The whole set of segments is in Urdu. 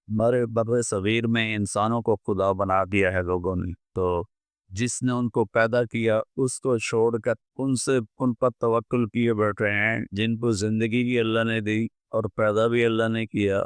ہمارے بر صغیر میں انسانوں کو خدا بنا دیا ہے لوگوں نے، تو جس نے ان کو پیدا کیا اس کو چھوڑ کر ان پر توکل کیے بیٹھے ہیں، جن کو زندگی بھی اللہ نے دی اور پیدا بھی اللہ نے کیا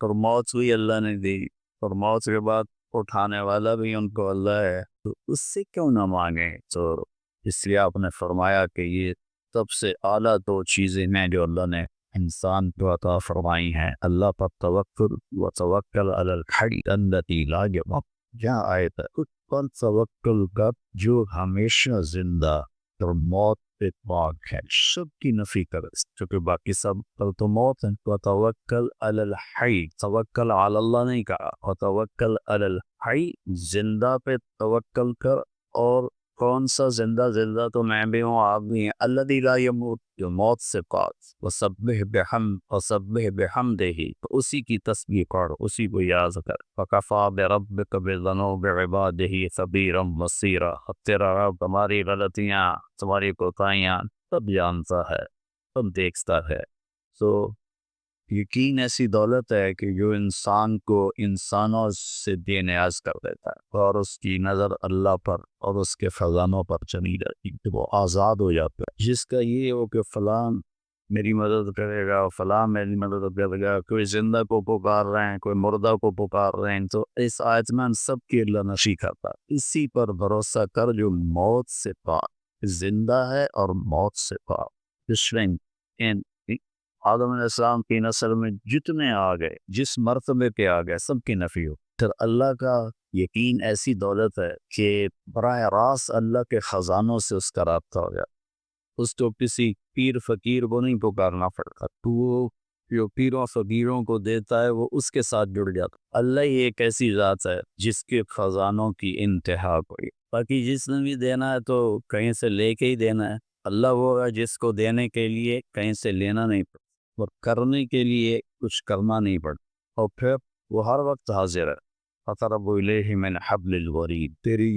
اور موت بھی اللہ نے دی، اور موت کے بعد اٹھانے والا بھی ان کو اللہ ہے، تو اس سے کیوں نہ مانگیں؟ تو اس لیے آپ نے فرمایا کہ یہ سب سے اعلیٰ دو چیزیں ہیں جو اللہ نے انسان کو عطا فرمائی ہیں، اللہ پر توکل و توکل علی الحی الذی لا یموت۔ جہاں آئے تھا اس پر توکل کر جو ہمیشہ زندہ اور موت پہ پاک ہے، سب کی نفی کر، کیونکہ باقی سب پر تو موت ہے۔ و توکل علی الحی، توکل علی اللہ نہیں کہا، و توکل علی الحی، زندہ پہ توکل کر۔ اور کون سا زندہ؟ زندہ تو میں بھی ہوں، آپ بھی ہیں، الذی لا یموت، جو موت سے پاک، وسبح بحمد، وسبح بحمدہ، تو اسی کی تسبیح کر، اسی کو یاد کر۔ فکفی بربک بذنوب عبادہ خبیرا بصیرا، اب تیرا رب تمہاری غلطیاں، تمہاری کوتاہیاں سب جانتا ہے، سب دیکھتا ہے۔ تو یقین ایسی دولت ہے کہ جو انسان کو انسانوں سے بے نیاز کر دیتا ہے، اور اس کی نظر اللہ پر اور اس کے خزانوں پر چلی جاتی ہے، وہ آزاد ہو جاتا ہے۔ جس کا یہ ہو کہ فلاں میری مدد کرے گا، فلاں میری مدد کرے گا، کوئی زندہ کو پکار رہے ہیں، کوئی مردہ کو پکار رہے ہیں، تو اس آیت میں سب کی اللہ نشی کرتا ہے۔ اسی پر بھروسہ کر جو موت سے پاک، زندہ ہے اور موت سے پاک۔ ان آدم علیہ السلام کی نسل میں جتنے آ گئے، جس مرتبے پہ آ گئے، سب کی نفی ہو۔ پھر اللہ کا یقین ایسی دولت ہے کہ براہ راست اللہ کے خزانوں سے اس کا رابطہ ہو گیا، اس کو کسی پیر فقیر کو نہیں پکارنا پڑتا، تو وہ جو پیروں فقیروں کو دیتا ہے وہ اس کے ساتھ جڑ جاتا۔ اللہ ہی ایک ایسی ذات ہے جس کے خزانوں کی انتہا کوئی، باقی جس نے بھی دینا ہے تو کہیں سے لے کے ہی دینا ہے۔ اللہ وہ ہے جس کو دینے کے لیے کہیں سے لینا نہیں پڑتا، اور کرنے کے لیے کچھ کرنا نہیں پڑتا، اور پھر وہ ہر وقت حاضر ہے۔ فَقَرَبُ إِلَيْهِ مِنْ حَبْلِ الْوَرِيدِ، تیری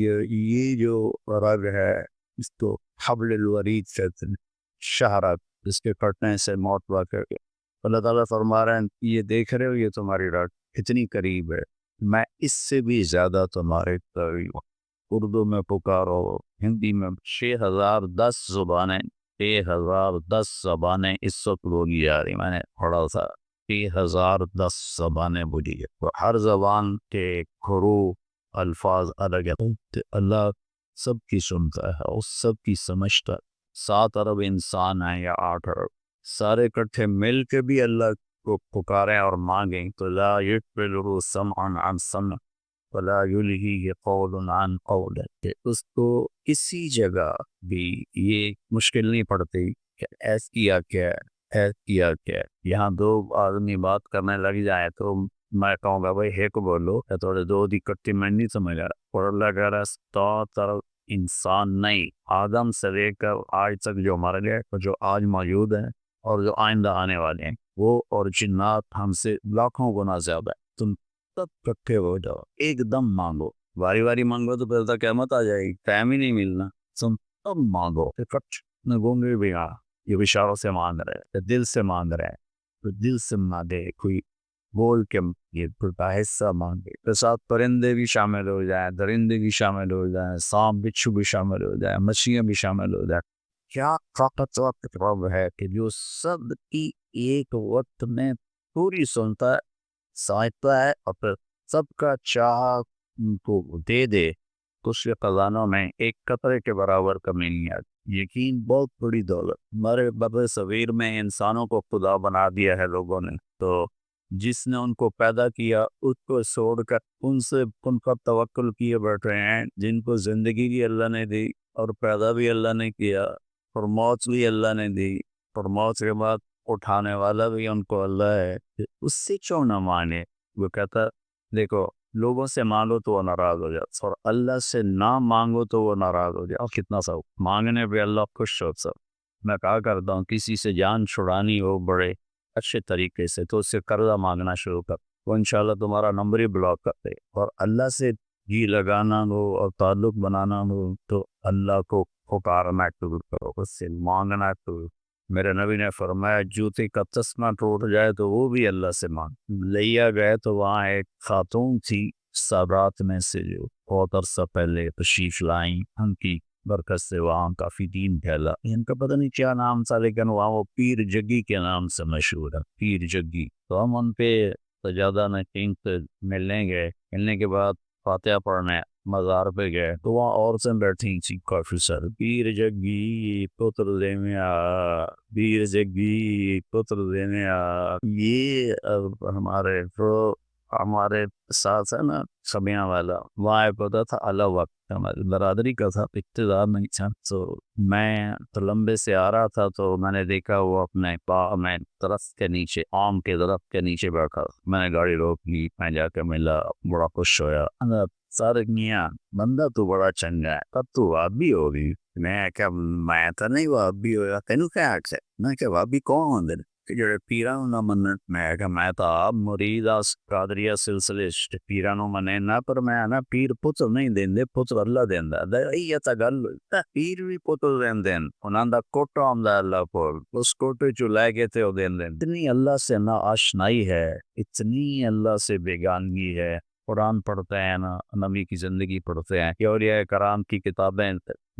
یہ جو رگ ہے اس کو حبل الورید کہتے ہیں، شہرک، اس کے کٹنے سے موت واقع ہے۔ اللہ تعالیٰ فرما رہے ہیں یہ دیکھ رہے ہو، یہ تمہاری رگ اتنی قریب ہے، میں اس سے بھی زیادہ تمہارے قریب ہوں۔ اردو میں پکارو، ہندی میں 6010 زبانیں، 6010 زبانیں اس وقت بولی جا رہی، میں نے پڑھا تھا 6010 زبانیں بولی ہے، تو ہر زبان کے حروف الفاظ الگ ہے، اللہ سب کی سنتا ہے اور سب کی سمجھتا ہے۔ 7 ارب انسان ہیں یا 8 ارب، سارے اکٹھے مل کے بھی اللہ کو پکاریں اور مانگیں تو لا يقبلہ سمعا عن سمع ولا یلہیہ قول عن قول، کہ اس کو کسی جگہ بھی یہ مشکل نہیں پڑتی کہ ایس کیا کیا ایس کیا کیا۔ یہاں دو آدمی بات کرنے لگ جائیں تو میں کہوں گا بھائی ایک بولو، یا تھوڑے دو دی کٹی میں نہیں سمجھا، اور اللہ کہہ رہا ہے 100 طرف انسان نہیں، آدم سے لے کر آج تک جو مر گئے اور جو آج موجود ہیں اور جو آئندہ آنے والے ہیں، وہ اور جنات ہم سے لاکھوں گنا زیادہ ہے۔ تم سب اکٹھے ہو جاؤ، ایک دم مانگو، باری باری مانگو تو پھر تو قیامت آ جائے گی، ٹائم ہی نہیں ملنا، تم سب مانگو، نہ گونگے بھی یہ اشاروں سے مانگ رہے، دل سے مانگ رہے، تو دل سے مانگے، کوئی بول کے یہ کا حصہ مانگے، تو ساتھ پرندے بھی شامل ہو جائیں، درندے بھی شامل ہو جائیں، سانپ بچھو بھی شامل ہو جائیں، مچھلیاں بھی شامل ہو جائیں۔ کیا طاقت رب ہے کہ جو سب کی ایک وقت میں پوری سنتا ہے، سمجھتا ہے، اور پھر سب کا چاہا ان کو دے دے، تو اس کے خزانوں میں ایک قطرے کے برابر کمی نہیں آتی۔ یقین بہت بڑی دولت، ہمارے بر صغیر میں انسانوں کو خدا بنا دیا ہے لوگوں نے، تو جس نے ان کو پیدا کیا اس کو چھوڑ کر ان پر توکل کیے بیٹھے ہیں، جن کو زندگی بھی اللہ نے دی اور پیدا بھی اللہ نے کیا اور موت بھی اللہ نے دی، اور موت کے بعد اٹھانے والا بھی ان کو اللہ ہے، اس سے کیوں نہ مانے؟ وہ کہتا دیکھو لوگوں سے مانگو تو وہ ناراض ہو جاتا، اور اللہ سے نہ مانگو تو وہ ناراض ہو جاتا۔ کتنا سا مانگنے پہ اللہ خوش ہو سب۔ میں کہا کرتا ہوں کسی سے جان چھڑانی ہو بڑے اچھے طریقے سے تو اس سے قرضہ مانگنا شروع کر، وہ انشاءاللہ تمہارا نمبر ہی بلاک کر دے، اور اللہ سے جی لگانا ہو اور تعلق بنانا ہو تو اللہ کو پکارنا شروع کرو، اس سے مانگنا شروع، میرے نبی نے فرمایا جوتے کا تسمہ ٹوٹ جائے تو وہ بھی اللہ سے مانگ لیا گئے، تو وہاں ایک خاتون تھی سادات میں سے جو بہت عرصہ پہلے تشریف لائیں، ان کی برکت سے وہاں کافی دین پھیلا، ان کا پتہ نہیں کیا نام تھا لیکن وہاں وہ پیر جگی کے نام سے مشہور ہے، پیر جگی۔ تو ہم ان پہ سجادہ نشین سے ملنے گئے، ملنے کے بعد فاتحہ پڑھنے مزار پہ گئے تو وہاں عورتیں بیٹھی تھی کافی سارے، پیر جگی پتر دینے آ، پیر جگی پتر دینے آ، یہ ہمارے جو ہمارے ساتھ ہے نا سمیاں والا، وہاں پتا تھا الگ وقت ہماری برادری کا تھا، اقتدار نہیں تھا، تو میں تو لمبے سے آ رہا تھا تو میں نے دیکھا وہ اپنے باغ میں درخت کے نیچے، آم کے درخت کے نیچے بیٹھا، میں نے گاڑی روک لی، میں جا کے ملا، بڑا خوش ہویا، سارے میاں بندہ تو بڑا چنگا ہے، تب تو وابی ہوگی، میں کیا میں تو نہیں وابی ہویا، تینوں کیا آکھے میں کہ وابی کون ہوندے نے کہ جڑے پیراں نو نہ منن، میں کہ میں تو آپ مرید اس قادریہ سلسلے پیراں نو منے نہ، پر میں نا پیر پتر نہیں دیندے، پتر اللہ دیندا، یہ تا گل پیر بھی پتر دیندے انہاں دا کوٹا ہوندا اللہ کول، اس کوٹے چوں لے کے تے او دیندے، اتنی اللہ سے نا آشنائی ہے، اتنی اللہ سے بیگانگی ہے، قرآن پڑھتے ہیں نا، نبی کی زندگی پڑھتے ہیں، اولیاء کرام کی کتابیں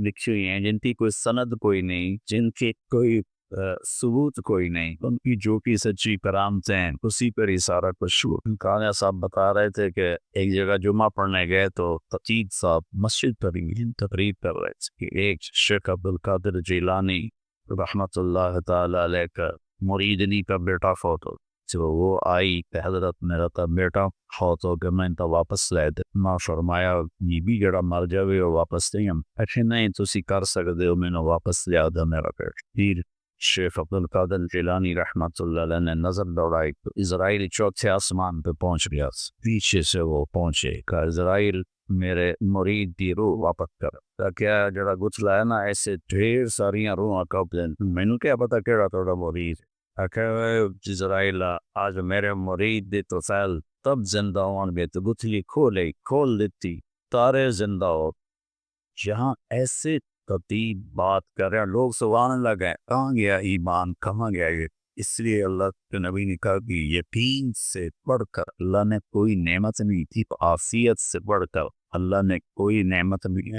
لکھی ہوئی ہیں جن کی کوئی سند کوئی نہیں، جن کی کوئی ثبوت کوئی نہیں، ان کی جو کی سچی کرامتیں ہیں، اسی پر ہی سارا کچھ ہوا۔ کالیہ صاحب بتا رہے تھے کہ ایک جگہ جمعہ پڑھنے گئے تو خطیب صاحب مسجد پر ہی تقریر کر رہے تھے کہ ایک شیخ عبدالقادر جیلانی رحمت اللہ تعالی علیہ کا مریدنی کا بیٹا فوت ہو، تو وہ آئی کہ حضرت میرا تا بیٹا فوت ہو کہ میں تو واپس لے دے، ماں فرمایا یہ بھی جڑا مر جاوے وہ واپس نہیں، ہم ایسے نہیں تسی کر سکتے ہو، میں نے واپس لیا دا میرا بیٹا۔ پھر شیخ عبدالقادر جیلانی رحمت اللہ علیہ نے نظر دوڑائی تو اسرائیل چوتھے آسمان پہ پہنچ گیا، پیچھے سے وہ پہنچے کہ اسرائیل میرے مرید دی روح واپس کر، کیا جڑا گچلا ہے نا ایسے ڈھیر ساریاں روحاں قبض، مینوں کیا پتا کیڑا توڑا مرید ہے، اسرائیل آج میرے مرید دی تو فیل تب زندہ ہوں گے، تو گتھلی کھول دیتی، تارے زندہ ہو، جہاں ایسے خطیب بات کر رہے ہیں لوگ سوال لگے کہاں گیا ایمان، کہاں گیا یہ، اس لیے اللہ کے نبی نے کہا کہ یقین سے بڑھ کر اللہ نے کوئی نعمت نہیں دی، عافیت سے بڑھ کر اللہ نے کوئی نعمت نہیں